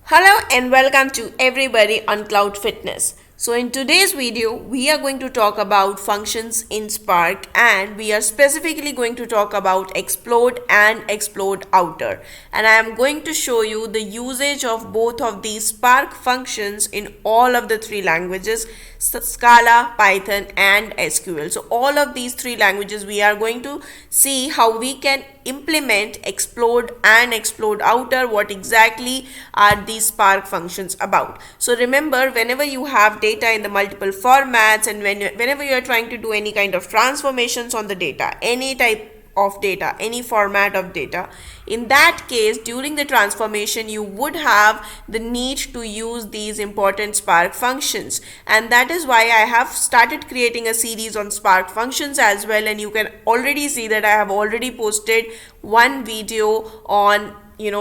Hello and welcome to everybody on Cloud Fitness. So in today's video, we are going to talk about functions in Spark, and we are specifically going to talk about explode and explode outer. And I am going to show you the usage of both of these Spark functions in all of the three languages, Scala, Python and SQL. So all of these three languages, we are going to see how we can implement explode and explode outer, what exactly are these Spark functions about. So remember, whenever you have data in the multiple formats, and whenever you are trying to do any kind of transformations on the data, any type of data, any format of data, in that case during the transformation you would have the need to use these important Spark functions, and that is why I have started creating a series on Spark functions as well. And you can already see that I have already posted one video on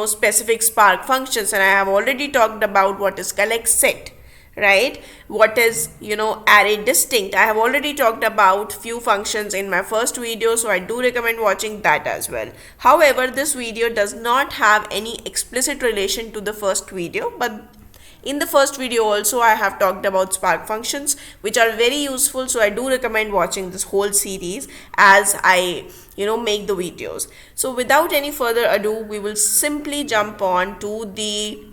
specific Spark functions, and I have already talked about what is collect set, right, what is array distinct. I have already talked about few functions in my first video, so I do recommend watching that as well. However, this video does not have any explicit relation to the first video, but in the first video also I have talked about Spark functions, which are very useful, so I do recommend watching this whole series as I make the videos. So without any further ado, we will simply jump on to the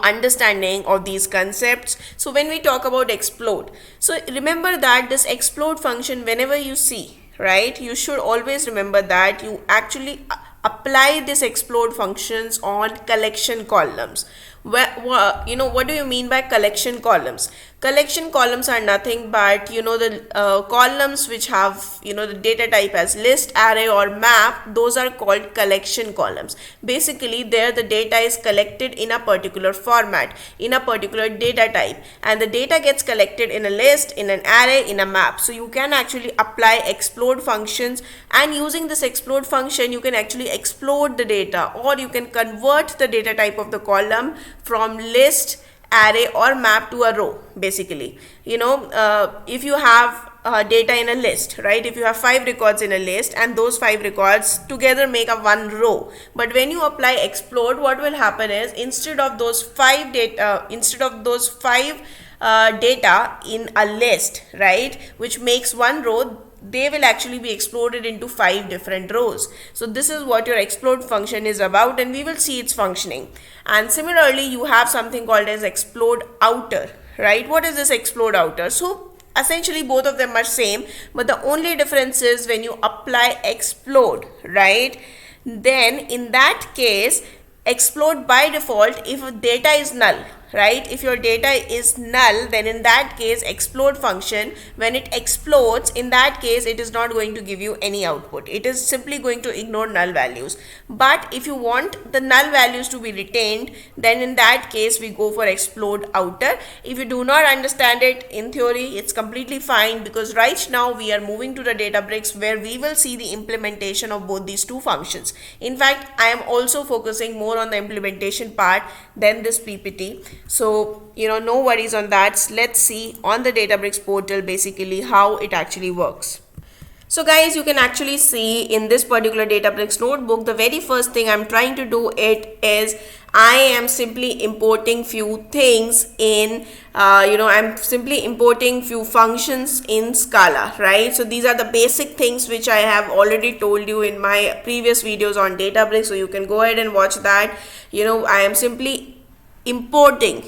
understanding of these concepts. So when we talk about explode, so remember that this explode function, whenever you see, right, you should always remember that you actually apply this explode functions on collection columns. What do you mean by collection columns? Collection columns are nothing but the columns which have the data type as list, array or map. Those are called collection columns. Basically there the data is collected in a particular format, in a particular data type, and the data gets collected in a list, in an array, in a map. So you can actually apply explode functions, and using this explode function you can actually explode the data, or you can convert the data type of the column from list, array or map to a row. Basically if you have data in a list, right, if you have 5 records in a list and those 5 records together make a one row, but when you apply explode, what will happen is instead of those 5 data in a list, right, which makes one row, they will actually be exploded into 5 different rows. So this is what your explode function is about, and we will see its functioning. And similarly you have something called as explode outer, right? What is this explode outer? So essentially both of them are same, but the only difference is when you apply explode, right, then in that case explode by default if data is null, right, if your data is null, then in that case explode function, when it explodes, in that case it is not going to give you any output, it is simply going to ignore null values. But if you want the null values to be retained, then in that case we go for explode outer. If you do not understand it, in theory it's completely fine, because right now we are moving to the Databricks where we will see the implementation of both these two functions. In fact, I am also focusing more on the implementation part than this PPT. So no worries on that. Let's see on the Databricks portal basically how it actually works. So guys, you can actually see in this particular Databricks notebook, the very first thing I'm trying to do is I am simply importing few things in I'm simply importing few functions in Scala, right? So these are the basic things which I have already told you in my previous videos on Databricks, so you can go ahead and watch that. I am simply importing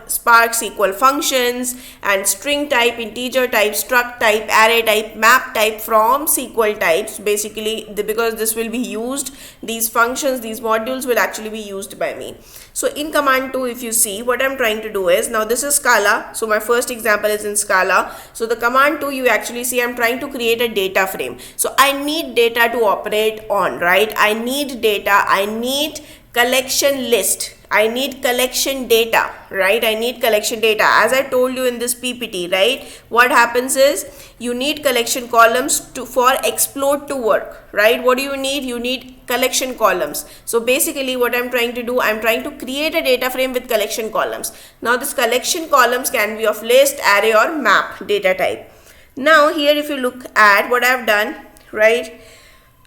Spark SQL functions and string type, integer type, struct type, array type, map type from SQL types. Basically because this will be used, these functions, these modules will actually be used by me. So in command 2, if you see, what I'm trying to do is, now this is Scala, so my first example is in Scala. So the command 2, you actually see I'm trying to create a data frame. So I need data to operate on, right? I need data, I need collection list, I need collection data, right? I need collection data. As I told you in this PPT, right? What happens is you need collection columns for explode to work, right? What do you need? You need collection columns. So basically what I'm trying to do, I'm trying to create a data frame with collection columns. Now this collection columns can be of list, array or map data type. Now here if you look at what I've done, right?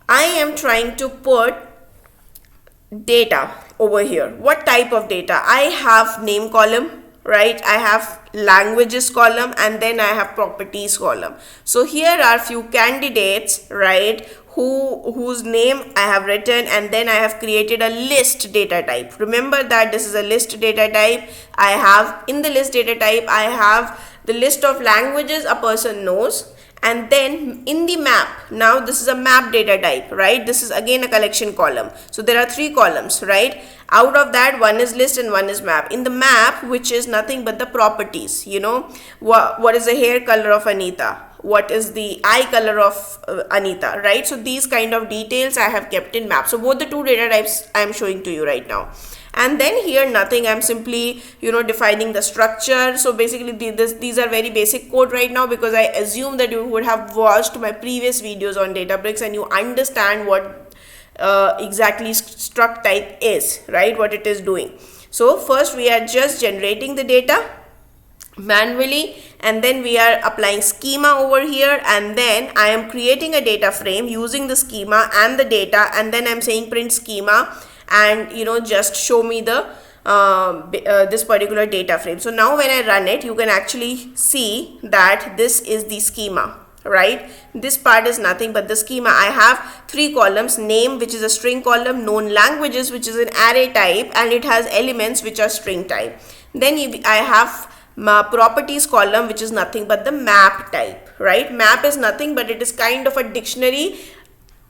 I am trying to put data over here. What type of data? I have name column, right? I have languages column, and then I have properties column. So here are few candidates, right, whose name I have written, and then I have created a list data type. Remember that this is a list data type. I have in the list data type, I have the list of languages a person knows, and then in the map, now this is a map data type, right? This is again a collection column. So there are 3 columns, right? Out of that, one is list and one is map. In the map, which is nothing but the properties, you know, what is the hair color of Anita, what is the eye color of Anita, right? So these kind of details I have kept in map. So both the 2 data types I am showing to you right now. And then here nothing, I'm simply, you know, defining the structure. So basically these are very basic code right now, because I assume that you would have watched my previous videos on Databricks and you understand what exactly struct type is, right, what it is doing. So first we are just generating the data manually, and then we are applying schema over here, and then I am creating a data frame using the schema and the data, and then I'm saying print schema, and you know, just show me the this particular data frame. So now when I run it, you can actually see that this is the schema, right? This part is nothing but the schema. I have 3 columns: name, which is a string column; known languages, which is an array type, and it has elements which are string type. Then I have properties column, which is nothing but the map type, right? Map is nothing but it is kind of a dictionary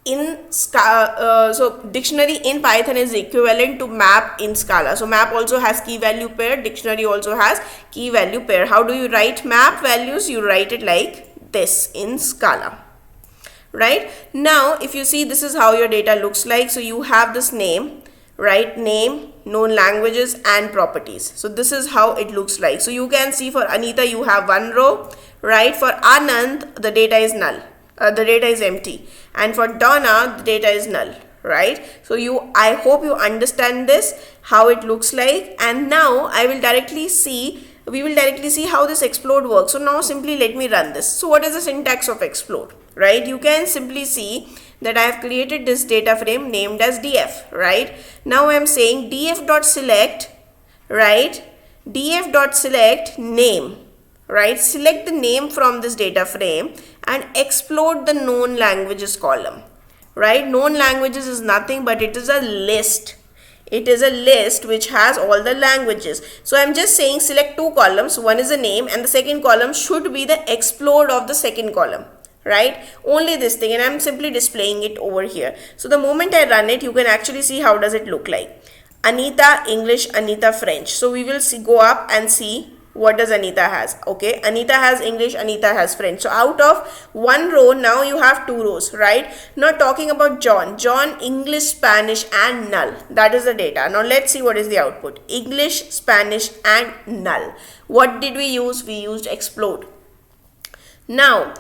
in Scala. So dictionary in Python is equivalent to map in Scala. So map also has key value pair, dictionary also has key value pair. How do you write map values? You write it like this in Scala, right? Now if you see, this is how your data looks like. So you have this name, right? Name, known languages, and properties. So this is how it looks like. So you can see for Anita you have 1 row, right? For Anand the data is null, the data is empty, and for Donna the data is null, right? So I hope you understand this, how it looks like. And now we will directly see how this explode works. So now simply let me run this. So what is the syntax of explode, right? You can simply see that I have created this data frame named as df, right? Now I am saying df.select, right? df.select name, right? Select the name from this data frame and explode the known languages column, right? Known languages is nothing but it is a list. It is a list which has all the languages. So I'm just saying select 2 columns. One is the name and the second column should be the explode of the second column, right? Only this thing, and I'm simply displaying it over here. So the moment I run it, you can actually see how does it look like. Anita English, Anita French. So we will go up and see what does Anita has. Okay, Anita has English, Anita has French. So out of 1 row, now you have 2 rows, right? Now talking about John, English, Spanish, and null. That is the data. Now let's see what is the output. English, Spanish, and null. What did we use? We used explode. Now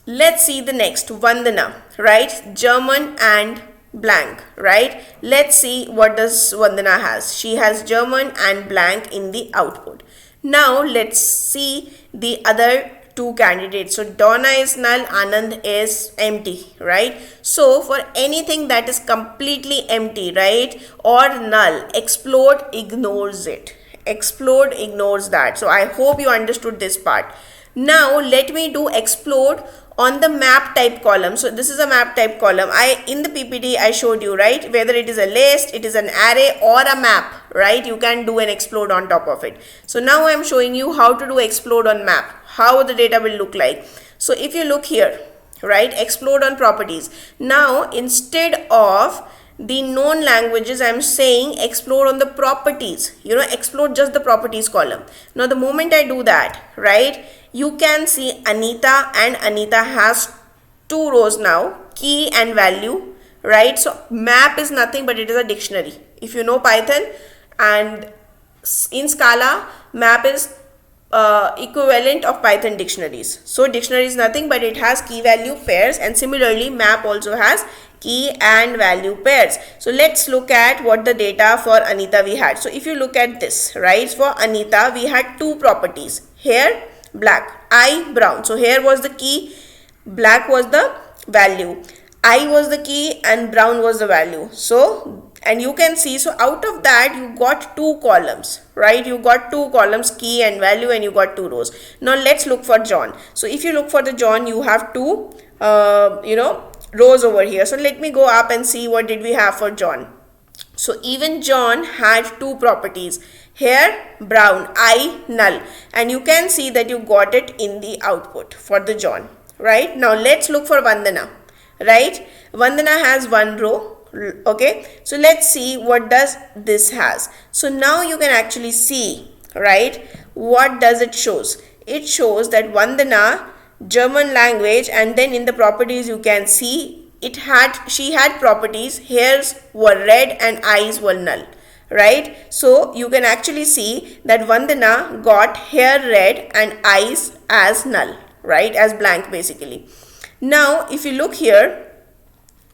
let's see the next, Vandana, right? German and blank, right? Let's see what does Vandana has. She has German and blank in the output. Now let's see the other 2 candidates. So Donna is null, Anand is empty, right? So for anything that is completely empty, right, or null, explode ignores it. Explode ignores that. So I hope you understood this part. Now let me do explode on the map type column. So this is a map type column. In the PPT I showed you, right, whether it is a list, it is an array, or a map, right? You can do an explode on top of it. So now I am showing you how to do explode on map, how the data will look like. So if you look here, right, explode on properties. Now instead of the known languages, I am saying explode on the properties, you know, explode just the properties column. Now the moment I do that, right, you can see Anita, and Anita has 2 rows now, key and value, right? So map is nothing but it is a dictionary. If you know Python, and in Scala, map is equivalent of Python dictionaries. So dictionary is nothing but it has key value pairs, and similarly map also has key and value pairs. So let's look at what the data for Anita we had. So if you look at this, right, for Anita we had 2 properties, hair, black, eye, brown. So hair was the key, black was the value, eye was the key, and brown was the value. So and you can see, so out of that you got two columns, right? You got two columns, key and value, and you got two rows. Now let's look for John. So if you look for the John, you have two rows over here. So let me go up and see what did we have for John. So even John had two properties, hair brown, eye null, and you can see that you got it in the output for the John, right? Now let's look for Vandana, right? Vandana has one row, okay? So let's see what does this has. So now you can actually see, right, what does it shows. It shows that Vandana German language, and then in the properties you can see she had properties, hairs were red and eyes were null, right? So you can actually see that Vandana got hair red and eyes as null, right, as blank basically. Now if you look here,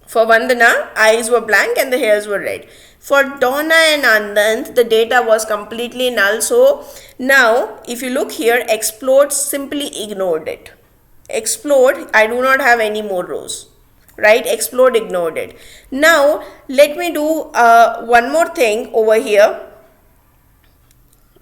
for Vandana, eyes were blank and the hairs were red. For Donna and Anand, the data was completely null. So now if you look here, explode simply ignored it. Explode, I do not have any more rows, right? Explode ignored it. Now let me do one more thing over here.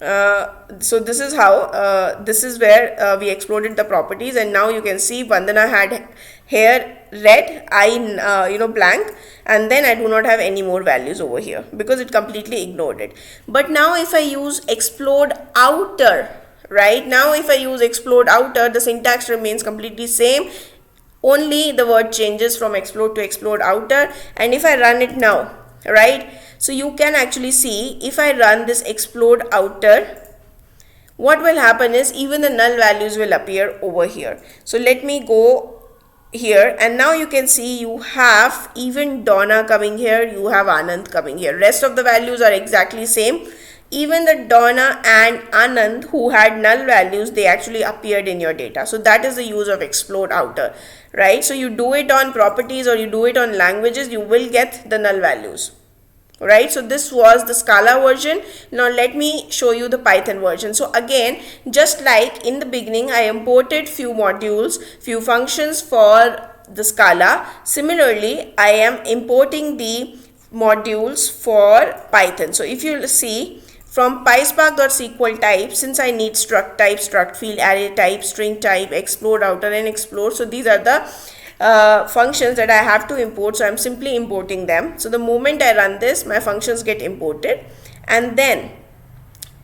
So this is how, this is where we exploded the properties, and now you can see Vandana had hair red, eye blank, and then I do not have any more values over here because it completely ignored it. But now if I use explode outer, right, now if I use explode outer, the syntax remains completely same, only the word changes from explode to explode outer. And if I run it now, right, so you can actually see if I run this explode outer, what will happen is even the null values will appear over here. So let me go here, and now you can see you have even Donna coming here, you have Anand coming here. Rest of the values are exactly same. Even the Donna and Anand who had null values, they actually appeared in your data. So that is the use of explode outer, right? So you do it on properties or you do it on languages, you will get the null values, right? So this was the Scala version. Now let me show you the Python version. So again, just like in the beginning, I imported few modules, few functions for the Scala. Similarly, I am importing the modules for Python. So if you see, from PySpark.sql type, since I need struct type, struct field, array type, string type, explode outer, and explode. So these are the functions that I have to import. So I'm simply importing them. So the moment I run this, my functions get imported. And then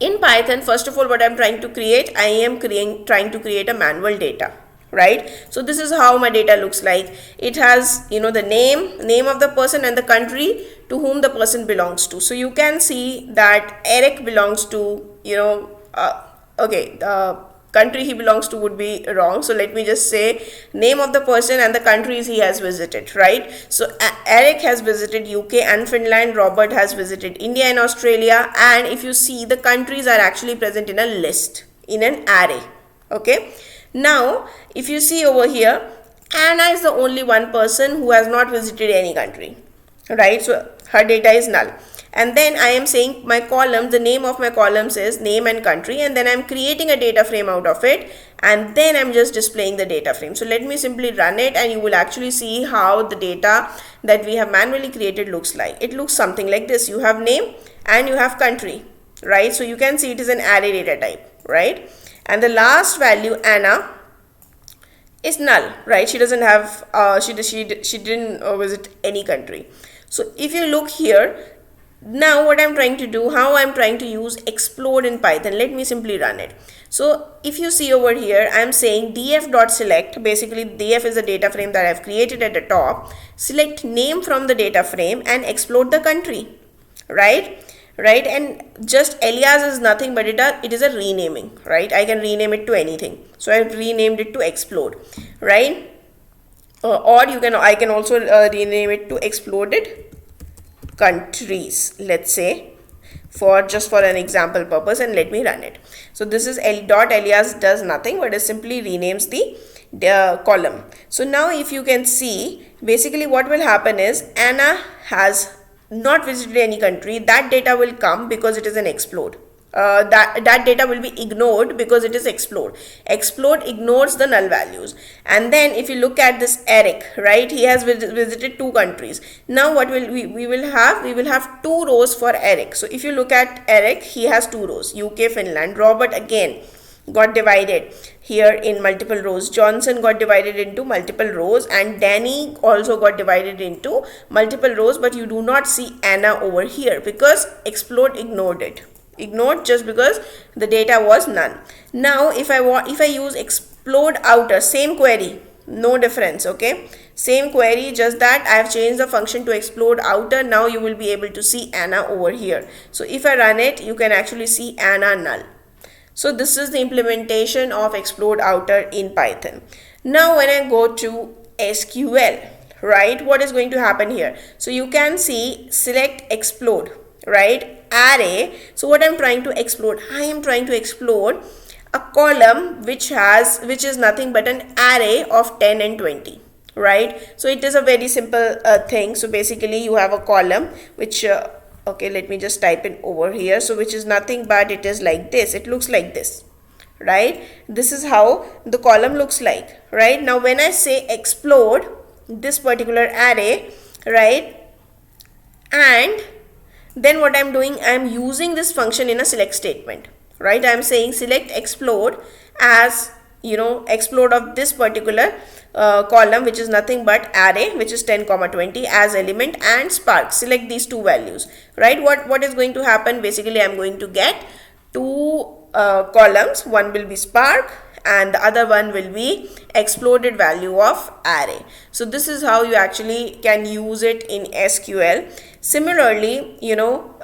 in Python, first of all, what I'm trying to create, I am trying to create a manual data, right? So this is how my data looks like. It has, the name of the person and the country to whom the person belongs to. So you can see that Eric belongs to, country he belongs to would be wrong. So let me just say name of the person and the countries he has visited, right? So Eric has visited UK and Finland, Robert has visited India and Australia, and if you see, the countries are actually present in a list, in an array, okay? Now if you see over here, Anna is the only one person who has not visited any country, right? So her data is null. And then I am saying my column, the name of my columns is name and country, and then I'm creating a data frame out of it, and then I'm just displaying the data frame. So let me simply run it, and you will actually see how the data that we have manually created looks like. It looks something like this. You have name and you have country, right? So you can see it is an array data type, right? And the last value, Anna, is null, right? She doesn't have, she didn't visit any country. So if you look here, now what I'm trying to do, how I'm trying to use explode in Python, let me simply run it. So if you see over here, I'm saying df.select, basically df is the data frame that I've created at the top, select name from the data frame and explode the country, right? And just alias is nothing but it is a renaming, right? I can rename it to anything. So I've renamed it to explode, right? Or I can also rename it to exploded countries, let's say, for an example purpose, and let me run it. So this is alias does nothing but it simply renames the column. So now if you can see, basically what will happen is Anna has not visited any country. That data will come because it is an explode. that data will be ignored because it is explode. Explode ignores the null values. And then if you look at this Eric, right, he has visited 2 countries. Now what will we will have 2 rows for Eric. So if you look at Eric, he has 2 rows, UK, Finland. Robert again got divided here in multiple rows. Johnson got divided into multiple rows, and Danny also got divided into multiple rows, but you do not see Anna over here because explode ignored it. Ignored just because the data was none. Now if I use explode outer, same query, no difference, okay, same query, just that I have changed the function to explode outer. Now you will be able to see Anna over here. So if I run it, you can actually see Anna null. So this is the implementation of explode outer in Python. Now when I go to SQL, right, what is going to happen here? So you can see select explode, right, array. So what I'm trying to explode, I am trying to explode a column which is nothing but an array of 10 and 20, right? So it is a very simple thing. So basically you have a column which okay, let me just type it over here. So which is nothing but it is like this. It looks like this, right? This is how the column looks like, right? Now when I say explode this particular array, right, and then what I'm doing, I'm using this function in a select statement, right? I'm saying select explode as, you know, explode of this particular column which is nothing but array which is 10, 20 as element, and spark, select these 2 values, right? What is going to happen? Basically I'm going to get 2 columns. One will be spark and the other one will be exploded value of array. So this is how you actually can use it in SQL. Similarly, you know,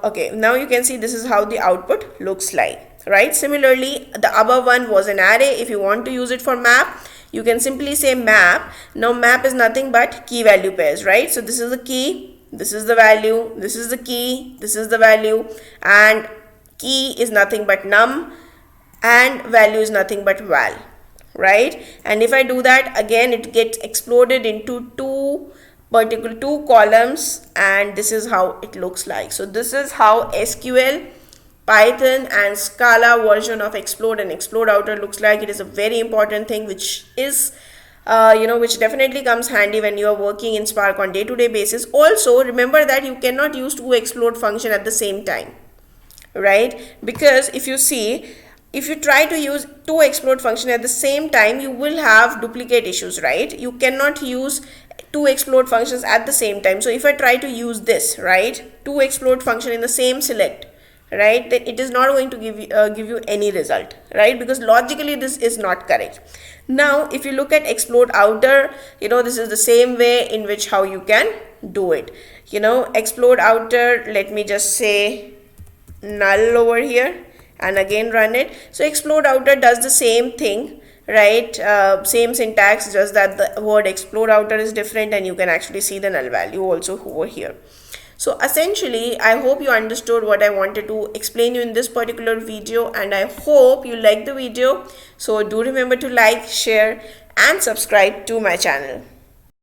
okay, now you can see this is how the output looks like, right? Similarly, the above one was an array. If you want to use it for map, you can simply say map. Now map is nothing but key value pairs, right? So this is the key, this is the value, this is the key, this is the value, and key is nothing but num and value is nothing but val, right? And if I do that again, it gets exploded into 2 columns, and this is how it looks like. So this is how SQL, Python and Scala version of explode and explode outer looks like. It is a very important thing which is which definitely comes handy when you are working in Spark on day-to-day basis. Also remember that you cannot use 2 explode function at the same time, right? Because if you see, if you try to use 2 explode function at the same time, you will have duplicate issues, right? You cannot use 2 explode functions at the same time. So if I try to use this, right, 2 explode function in the same select, right, then it is not going to give you any result, right? Because logically this is not correct. Now if you look at explode outer, you know, this is the same way in which how you can do it. You know, explode outer, let me just say null over here and again run it. So explode outer does the same thing, right? Same syntax, just that the word explode outer is different, and you can actually see the null value also over here. So essentially, I hope you understood what I wanted to explain you in this particular video, and I hope you liked the video. So do remember to like, share and subscribe to my channel.